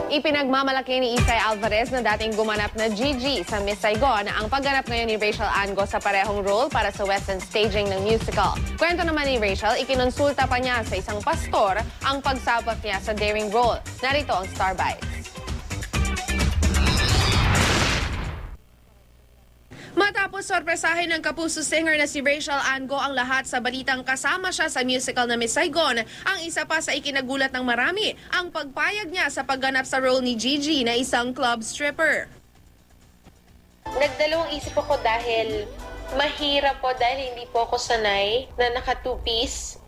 Ipinagmamalaki ni Isay Alvarez na dating gumanap na Gigi sa Miss Saigon ang pagganap ngayon ni Rachel Ango sa parehong role para sa West End staging ng musical. Kwento naman ni Rachel, ikinonsulta pa niya sa isang pastor ang pagsabak niya sa daring role. Narito ang Star Bites. Matapos sorpresahin ng kapuso singer na si Rachel Ango ang lahat sa balitang kasama siya sa musical na Miss Saigon, ang isa pa sa ikinagulat ng marami, ang pagpayag niya sa pagganap sa role ni Gigi na isang club stripper. Nagdalawang isip ako dahil mahirap po dahil hindi po ako sanay na naka two-piece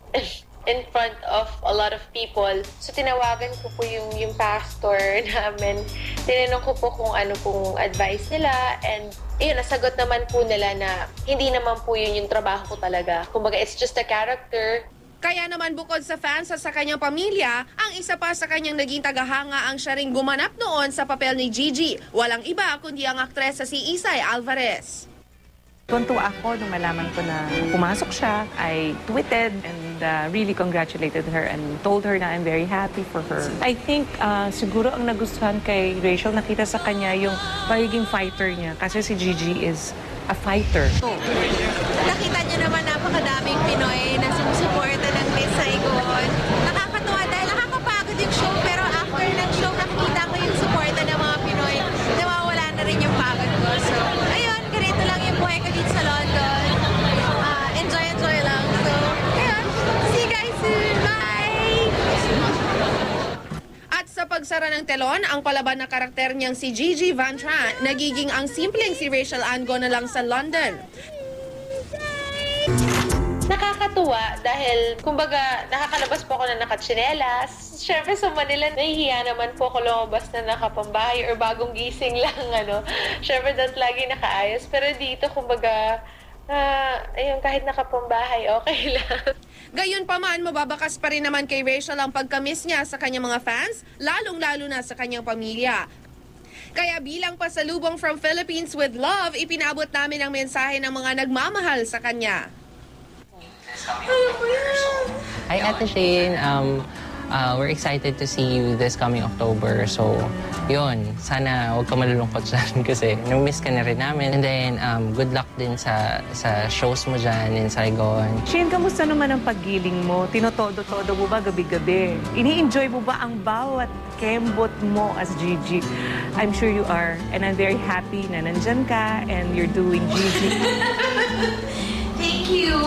in front of a lot of people. So tinawagan ko po yung pastor namin. Tinanong ko po kung ano pong advice nila and ayun, nasagot naman po nila na hindi naman po yun yung trabaho ko talaga. Kumbaga, it's just a character. Kaya naman bukod sa fans at sa kanyang pamilya, ang isa pa sa kanyang naging tagahanga ang siya ring gumanap noon sa papel ni Gigi. Walang iba kundi ang aktresa si Isay Alvarez. Tuntua ako nung malaman ko na pumasok siya. I tweeted and really congratulated her and told her na I'm very happy for her. I think siguro ang nagustuhan kay Rachel, nakita sa kanya yung pagiging fighter niya kasi si Gigi is a fighter. Nakita niyo naman napakadaming Pinoy na sumusuporta ng Miss Saigon. Nakakatuwa dahil nakakapagod yung show pero after ng show nakikita ko yung suporta ng mga Pinoy. Nawawala na rin yung pagod ko. So, ayun, ganito lang yung buhay ko dito sa London. Enjoy lang. So, ayun. See you guys soon. Bye! At sa pagsara ng telon, ang palaban na karakter niyang si Gigi Van Tran, nagiging ang simpleng si Rachel Ango na lang sa London. Nakakatuwa dahil, kumbaga, nakakalabas po ako na nakatsinelas. Siyempre sa Manila, nahihiya naman po ako lumabas na nakapambahay or bagong gising lang, Siyempre, dapat lagi nakaayos. Pero dito, kumbaga, ayun, kahit nakapambahay, okay lang. Gayunpaman, mababakas pa rin naman kay Rachel ang pagkamiss niya sa kanyang mga fans, lalong-lalo na sa kanyang pamilya. Kaya bilang pasalubong from Philippines with Love, ipinabot namin ang mensahe ng mga nagmamahal sa kanya. Hi, Ate Shane. We're excited to see you this coming October. So, yun. Sana huwag ka malulungkot dyan kasi namiss ka na rin namin. And then, good luck din sa shows mo dyan in Saigon. Shane, kamusta naman ang paggiling mo? Tinotodo-todo mo ba gabi-gabi? Ini-enjoy mo ba ang bawat kembot mo as Gigi? I'm sure you are. And I'm very happy na nandyan ka and you're doing Gigi. Thank you!